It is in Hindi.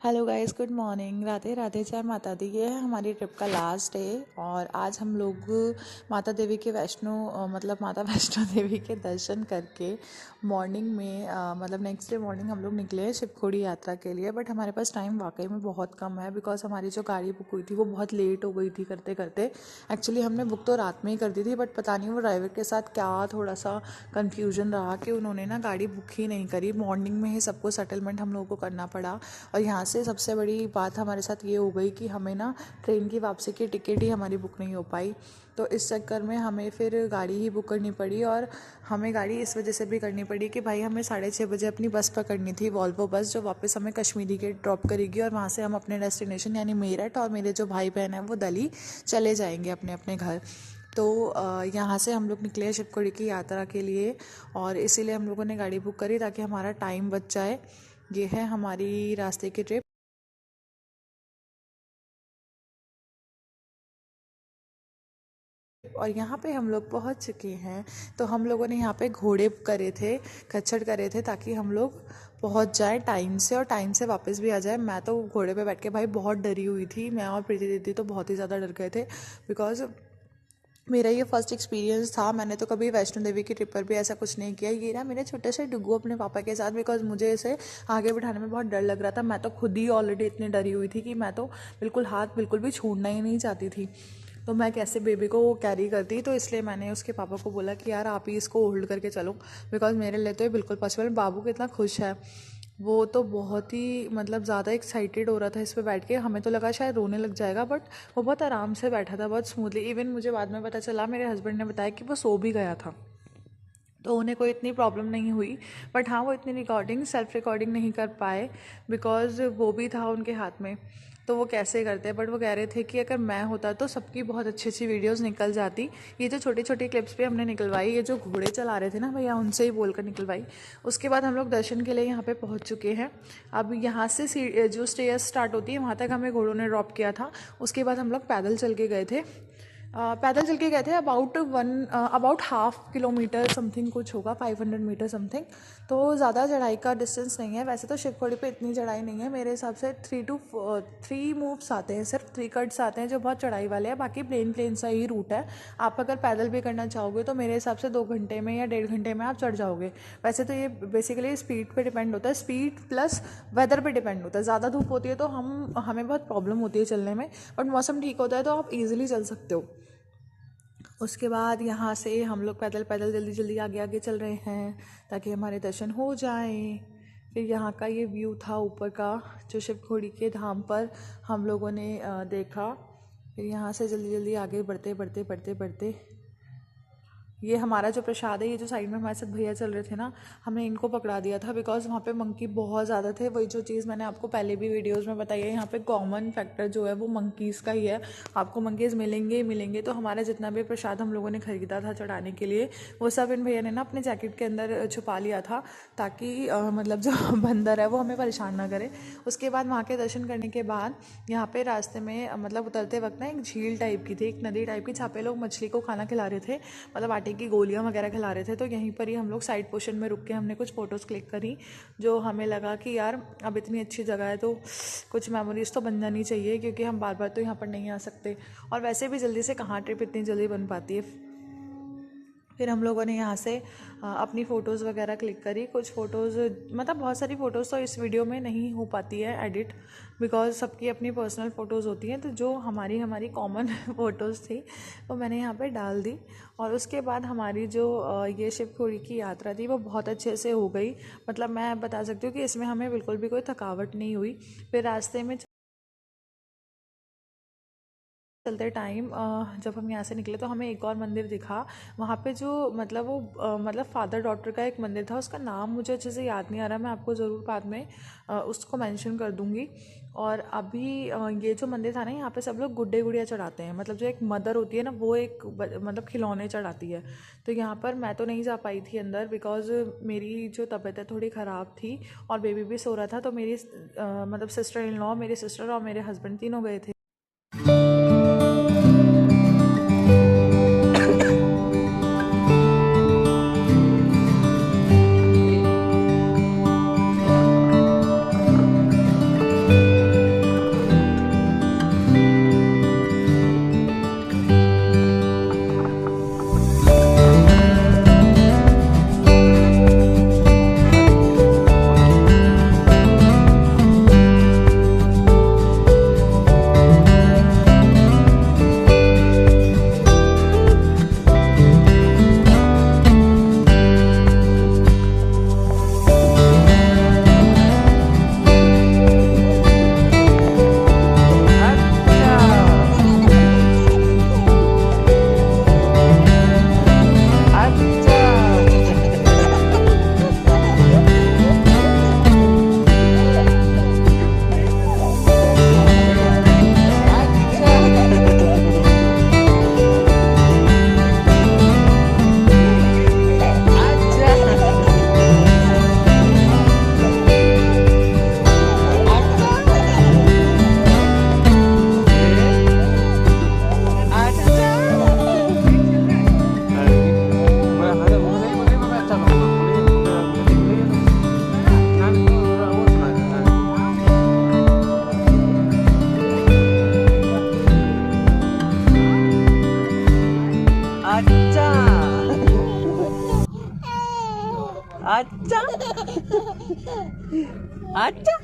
Hello guys, good morning. Radhe Radhe, जय माता दी। ये है हमारी ट्रिप का लास्ट डे और आज हम लोग माता देवी के माता वैष्णो देवी के दर्शन करके मॉर्निंग में मतलब नेक्स्ट डे मॉर्निंग हम लोग निकले शिवखोड़ी यात्रा के लिए। बट हमारे पास टाइम वाकई में बहुत कम है बिकॉज हमारी जो गाड़ी बुक हुई थी वो बहुत लेट हो गई थी करते करते। एक्चुअली हमने बुक तो रात में ही कर दी थी, बट पता नहीं वो ड्राइवर के साथ क्या थोड़ा सा कन्फ्यूजन रहा कि उन्होंने ना गाड़ी बुक ही नहीं करी। मॉर्निंग में ही सबको सेटलमेंट हम लोगों को करना पड़ा और यहाँ से सबसे बड़ी बात हमारे साथ ये हो गई कि हमें ना ट्रेन की वापसी की टिकट ही हमारी बुक नहीं हो पाई। तो इस चक्कर में हमें फिर गाड़ी ही बुक करनी पड़ी और हमें गाड़ी इस वजह से भी करनी पड़ी कि भाई हमें 6:30 बजे अपनी बस पकड़नी थी, वॉल्वो बस, जो वापस हमें कश्मीरी गेट ड्रॉप करेगी और वहाँ से हम अपने डेस्टिनेशन यानी मेरठ और मेरे जो भाई बहन हैं वो दिल्ली चले जाएंगे अपने अपने घर। तो यहाँ से हम लोग निकले शिवखोड़ी की यात्रा के लिए और इसीलिए हम लोगों ने गाड़ी बुक करी ताकि हमारा टाइम बच जाए। ये है हमारी रास्ते की ट्रिप। और यहाँ पे हम लोग पहुँच चुके हैं। तो हम लोगों ने यहाँ पे घोड़े करे थे, खच्चर करे थे ताकि हम लोग पहुँच जाए टाइम से और टाइम से वापस भी आ जाए। मैं तो घोड़े पे बैठ के भाई बहुत डरी हुई थी। मैं और प्रीति दीदी तो बहुत ही ज़्यादा डर गए थे बिकॉज मेरा ये फर्स्ट एक्सपीरियंस था। मैंने तो कभी वैष्णो देवी की ट्रिप पर भी ऐसा कुछ नहीं किया। ये ना मेरे छोटे से डुग्गू अपने पापा के साथ, बिकॉज मुझे इसे आगे बिठाने में बहुत डर लग रहा था। मैं तो खुद ही ऑलरेडी इतनी डरी हुई थी कि मैं तो बिल्कुल हाथ बिल्कुल भी छोड़ना ही नहीं चाहती थी। तो मैं कैसे बेबी को कैरी करती, तो इसलिए मैंने उसके पापा को बोला कि यार आप ही इसको होल्ड करके चलो बिकॉज मेरे लिए तो ये बिल्कुल पॉसिबल। बाबू कितना खुश है, वो तो बहुत ही ज़्यादा एक्साइटेड हो रहा था इस पे बैठ के। हमें तो लगा शायद रोने लग जाएगा, बट वो बहुत आराम से बैठा था, बहुत स्मूथली। इवन मुझे बाद में पता चला, मेरे हस्बैंड ने बताया कि वो सो भी गया था, तो उन्हें कोई इतनी प्रॉब्लम नहीं हुई। बट हाँ, वो इतनी सेल्फ रिकॉर्डिंग नहीं कर पाए बिकॉज वो भी था उनके हाथ में, तो वो कैसे करते हैं। बट वो कह रहे थे कि अगर मैं होता तो सबकी बहुत अच्छी अच्छी वीडियोस निकल जाती। ये जो छोटी छोटी क्लिप्स भी हमने निकलवाई, ये जो घोड़े चला रहे थे ना भैया, उनसे ही बोलकर निकलवाई। उसके बाद हम लोग दर्शन के लिए यहाँ पे पहुँच चुके हैं। अब यहाँ से जो स्टेयर्स स्टार्ट होती है वहाँ तक हमें घोड़ों ने ड्रॉप किया था। उसके बाद हम लोग पैदल चल के गए थे। अबाउट हाफ किलोमीटर समथिंग कुछ होगा, 500 मीटर समथिंग। तो ज़्यादा चढ़ाई का डिस्टेंस नहीं है। वैसे तो शिवखोड़ी पे इतनी चढ़ाई नहीं है, मेरे हिसाब से 3 मूव्स आते हैं, सिर्फ 3 कट्स आते हैं जो बहुत चढ़ाई वाले हैं। बाकी प्लेन सा ही रूट है। आप अगर पैदल भी करना चाहोगे तो मेरे हिसाब से 2 घंटे में या 1.5 घंटे में आप चढ़ जाओगे। वैसे तो ये बेसिकली स्पीड पे डिपेंड होता है, स्पीड प्लस वेदर पे डिपेंड होता है। ज़्यादा धूप होती है तो हमें बहुत प्रॉब्लम होती है चलने में, बट मौसम ठीक होता है तो आप ईजिली चल सकते हो। उसके बाद यहाँ से हम लोग पैदल पैदल जल्दी जल्दी आगे आगे चल रहे हैं ताकि हमारे दर्शन हो जाएं। फिर यहाँ का ये व्यू था ऊपर का जो शिवखोड़ी के धाम पर हम लोगों ने देखा। फिर यहाँ से जल्दी जल्दी आगे बढ़ते बढ़ते बढ़ते बढ़ते ये हमारा जो प्रसाद है, ये जो साइड में हमारे साथ भैया चल रहे थे ना, हमने इनको पकड़ा दिया था बिकॉज वहाँ पे मंकी बहुत ज़्यादा थे। वही जो चीज़ मैंने आपको पहले भी वीडियोस में बताई है, यहाँ पे कॉमन फैक्टर जो है वो मंकीज़ का ही है। आपको मंकीज़ मिलेंगे ही मिलेंगे। तो हमारा जितना भी प्रसाद हम लोगों ने खरीदा था चढ़ाने के लिए, वो सब इन भैया ने ना अपने जैकेट के अंदर छुपा लिया था ताकि जो बंदर है वो हमें परेशान ना करे। उसके बाद वहाँ के दर्शन करने के बाद यहाँ पे रास्ते में उतरते वक्त ना एक झील टाइप की थी, एक नदी टाइप की, जहाँ पे लोग मछली को खाना खिला रहे थे, आटे की गोलियां वगैरह खिला रहे थे। तो यहीं पर ही हम लोग साइड पोर्शन में रुक के हमने कुछ फ़ोटोज़ क्लिक करी, जो हमें लगा कि यार अब इतनी अच्छी जगह है तो कुछ मेमोरीज़ तो बन जानी चाहिए, क्योंकि हम बार बार तो यहाँ पर नहीं आ सकते और वैसे भी जल्दी से कहाँ ट्रिप इतनी जल्दी बन पाती है। फिर हम लोगों ने यहाँ से अपनी फ़ोटोज़ वगैरह क्लिक करी। कुछ फ़ोटोज़ बहुत सारी फ़ोटोज़ तो इस वीडियो में नहीं हो पाती है एडिट बिकॉज सबकी अपनी पर्सनल फ़ोटोज़ होती हैं। तो जो हमारी कॉमन फ़ोटोज़ थी वो मैंने यहाँ पे डाल दी। और उसके बाद हमारी जो ये शिवखोड़ी की यात्रा थी वो बहुत अच्छे से हो गई। मैं बता सकती हूँ कि इसमें हमें बिल्कुल भी कोई थकावट नहीं हुई। फिर रास्ते में चलते टाइम जब हम यहाँ से निकले तो हमें एक और मंदिर दिखा। वहाँ पे जो फादर डॉटर का एक मंदिर था, उसका नाम मुझे अच्छे से याद नहीं आ रहा, मैं आपको ज़रूर बाद में उसको मेंशन कर दूँगी। और अभी ये जो मंदिर था ना, यहाँ पे सब लोग गुड्डे गुड़िया चढ़ाते हैं। जो एक मदर होती है ना, वो एक खिलौने चढ़ाती है। तो यहाँ पर मैं तो नहीं जा पाई थी अंदर बिकॉज मेरी जो तबीयत है थोड़ी ख़राब थी और बेबी भी सो रहा था। तो मेरी सिस्टर इन लॉ, मेरी सिस्टर और मेरे हस्बैंड तीनों गए थे। अच्छा अच्छा।